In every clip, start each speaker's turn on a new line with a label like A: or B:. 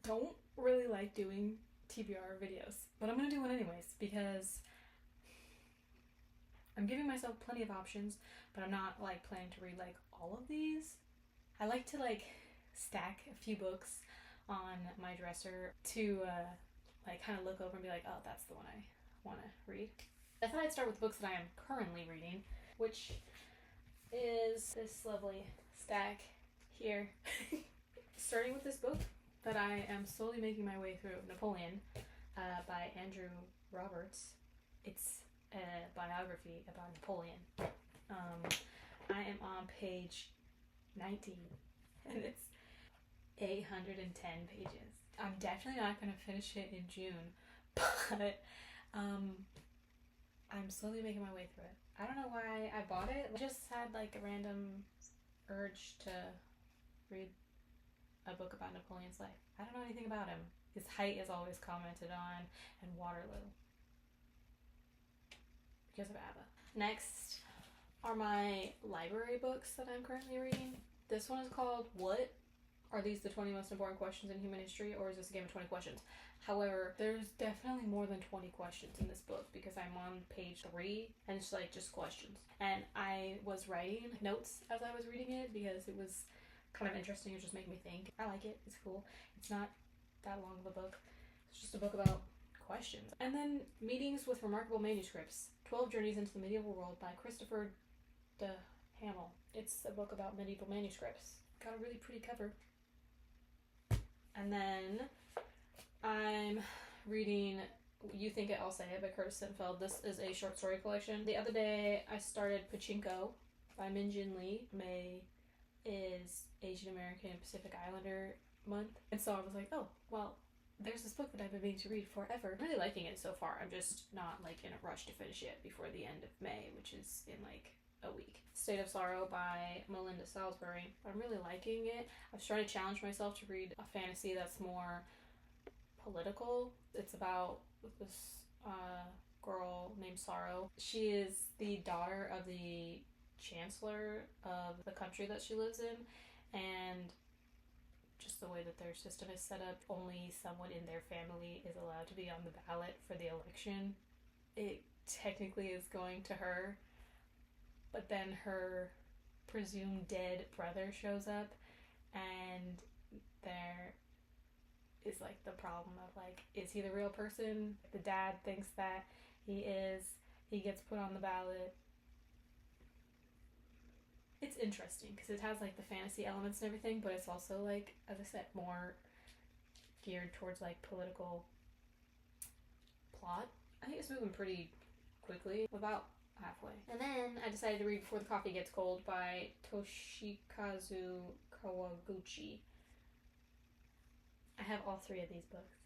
A: don't really like doing TBR videos, but I'm gonna do one anyways because I'm giving myself plenty of options, but I'm not like planning to read like all of these. I like to like stack a few books on my dresser to like kind of look over and be like, oh, that's the one I want to read. I thought I'd start with books that I am currently reading, which is this lovely stack here. Starting with this book that I am slowly making my way through, Napoleon, by Andrew Roberts. It's a biography about Napoleon. I am on page 19, and it's 810 pages. I'm definitely not going to finish it in June, but I'm slowly making my way through it. I don't know why I bought it. I just had like a random urge to read a book about Napoleon's life. I don't know anything about him. His height is always commented on, and Waterloo because of ABBA. Next are my library books that I'm currently reading. This one is called What? Are these the 20 most important questions in human history, or is this a game of 20 questions? However, there's definitely more than 20 questions in this book because I'm on page 3 and it's like just questions. And I was writing notes as I was reading it because it was kind of interesting. It just made me think. I like it. It's cool. It's not that long of a book. It's just a book about questions. And then Meetings with Remarkable Manuscripts, 12 Journeys into the Medieval World by Christopher de Hamel. It's a book about medieval manuscripts. Got a really pretty cover. And then I'm reading You Think It, I'll Say It by Curtis Sittenfeld. This is a short story collection. The other day I started Pachinko by Min Jin Lee. May is Asian American Pacific Islander month. And so I was like, oh, well, there's this book that I've been meaning to read forever. I'm really liking it so far. I'm just not like in a rush to finish it before the end of May, which is in like a week. State of Sorrow by Melinda Salisbury. I'm really liking it. I've started to challenge myself to read a fantasy that's more political. It's about this girl named Sorrow. She is the daughter of the chancellor of the country that she lives in, and just the way that their system is set up, only someone in their family is allowed to be on the ballot for the election. It technically is going to her, but then her presumed dead brother shows up, and there is like the problem of like, is he the real person? The dad thinks that he is. He gets put on the ballot. It's interesting because it has like the fantasy elements and everything, but it's also like, as I said, more geared towards like political plot. I think it's moving pretty quickly, about halfway. And then I decided to read Before the Coffee Gets Cold by Toshikazu Kawaguchi. I have all 3 of these books,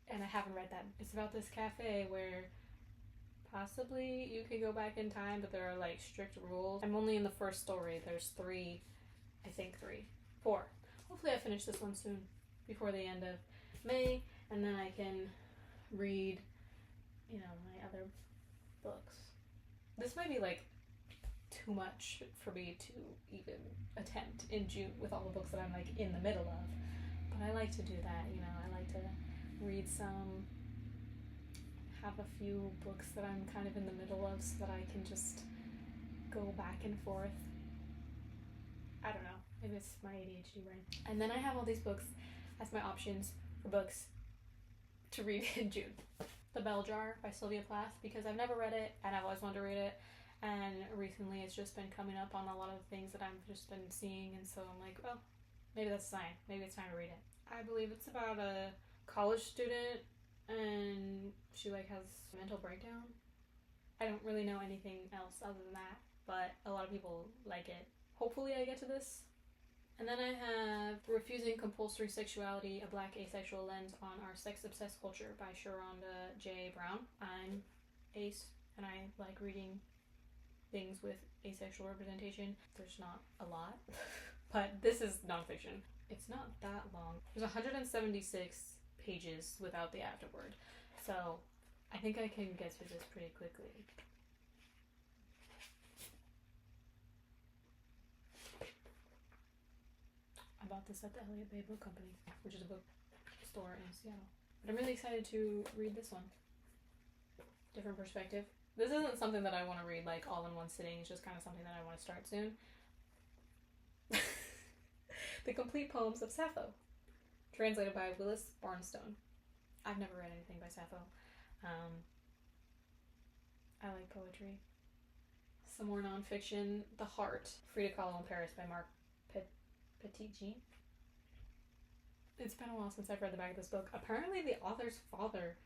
A: and I haven't read that. It's about this cafe where possibly you could go back in time, but there are like strict rules. I'm only in the first story. There's 3, I think 3, 4. Hopefully I finish this one soon, before the end of May, and then I can read, you know, my other books. This might be like too much for me to even attempt in June with all the books that I'm like in the middle of, but I like to do that, you know. I like to read some, have a few books that I'm kind of in the middle of so that I can just go back and forth. I don't know, maybe it's my ADHD brain. And then I have all these books as my options for books to read in June. The Bell Jar by Sylvia Plath, because I've never read it and I've always wanted to read it, and recently it's just been coming up on a lot of things that I've just been seeing, and so I'm like, well, maybe that's a sign. Maybe it's time to read it. I believe it's about a college student and she like has a mental breakdown. I don't really know anything else other than that, but a lot of people like it. Hopefully I get to this. And then I have Refusing Compulsory Sexuality, A Black Asexual Lens on Our Sex-Obsessed Culture by Sharonda J. Brown. I'm ace, and I like reading things with asexual representation. There's not a lot, but this is nonfiction. It's not that long. There's 176 pages without the afterword, so I think I can get through this pretty quickly. I bought this at the Elliott Bay Book Company, which is a book store in Seattle. But I'm really excited to read this one. Different perspective. This isn't something that I want to read like all in one sitting. It's just kind of something that I want to start soon. The Complete Poems of Sappho, translated by Willis Barnstone. I've never read anything by Sappho. I like poetry. Some more nonfiction. The Heart, Frida Kahlo in Paris by Mark Petitjean. It's been a while since I've read the back of this book. Apparently the author's father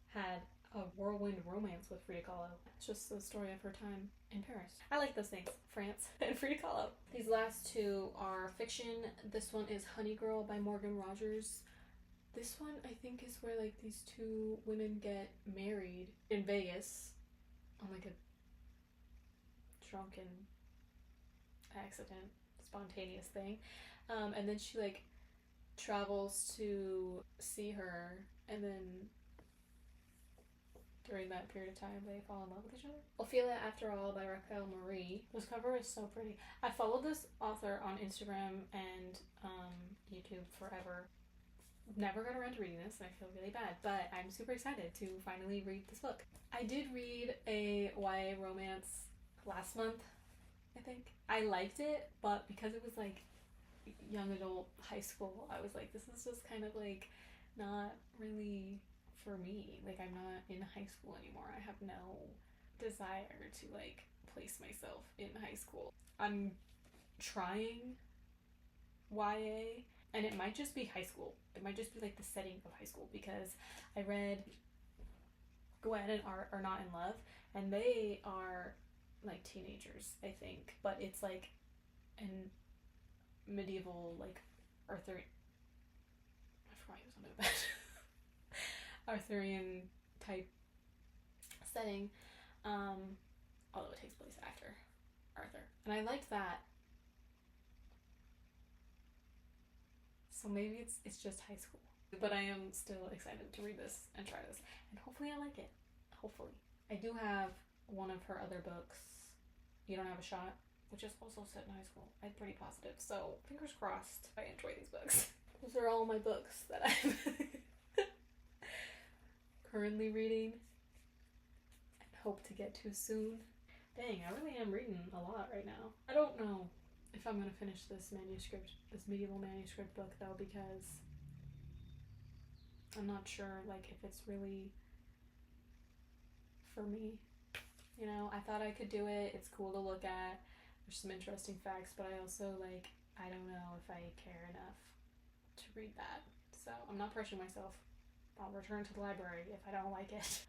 A: had a whirlwind romance with Frida Kahlo. It's just the story of her time in Paris. I like those things. France and Frida Kahlo. These last two are fiction. This one is Honey Girl by Morgan Rogers. This one I think is where like these two women get married in Vegas on like a drunken accident, spontaneous thing. And then she like travels to see her, and then during that period of time they fall in love with each other. Ophelia After All by Raquel Marie. This cover is so pretty. I followed this author on Instagram and YouTube forever. Never got around to reading this, and I feel really bad, but I'm super excited to finally read this book. I did read a YA romance last month, I think. I liked it, but because it was like young adult high school, I was like, this is just kind of like not really for me. Like, I'm not in high school anymore. I have no desire to like place myself in high school. I'm trying YA, and it might just be high school. It might just be like the setting of high school, because I read Gwen and Art Are Not in Love, and they are like teenagers, I think, but it's like an medieval, like Arthur, I forgot he was under the bed. Arthurian type setting, although it takes place after Arthur, and I liked that. So maybe it's just high school, but I am still excited to read this and try this, and hopefully I like it. Hopefully. I do have one of her other books, You Don't Have a Shot, which is also set in high school. I'm pretty positive, so fingers crossed I enjoy these books. Those are all my books that I'm currently reading and hope to get to soon. Dang, I really am reading a lot right now. I don't know if I'm going to finish this manuscript, this medieval manuscript book, though, because I'm not sure, like, if it's really for me. You know, I thought I could do it. It's cool to look at. There's some interesting facts, but I also, like, I don't know if I care enough to read that. So I'm not pressuring myself. I'll return to the library if I don't like it.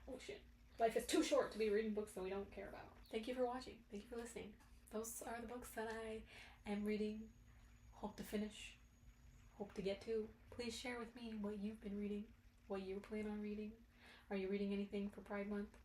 A: Oh shit. Life is too short to be reading books that we don't care about. Thank you for watching. Thank you for listening. Those are the books that I am reading. Hope to finish. Hope to get to. Please share with me what you've been reading. What you plan on reading. Are you reading anything for Pride Month?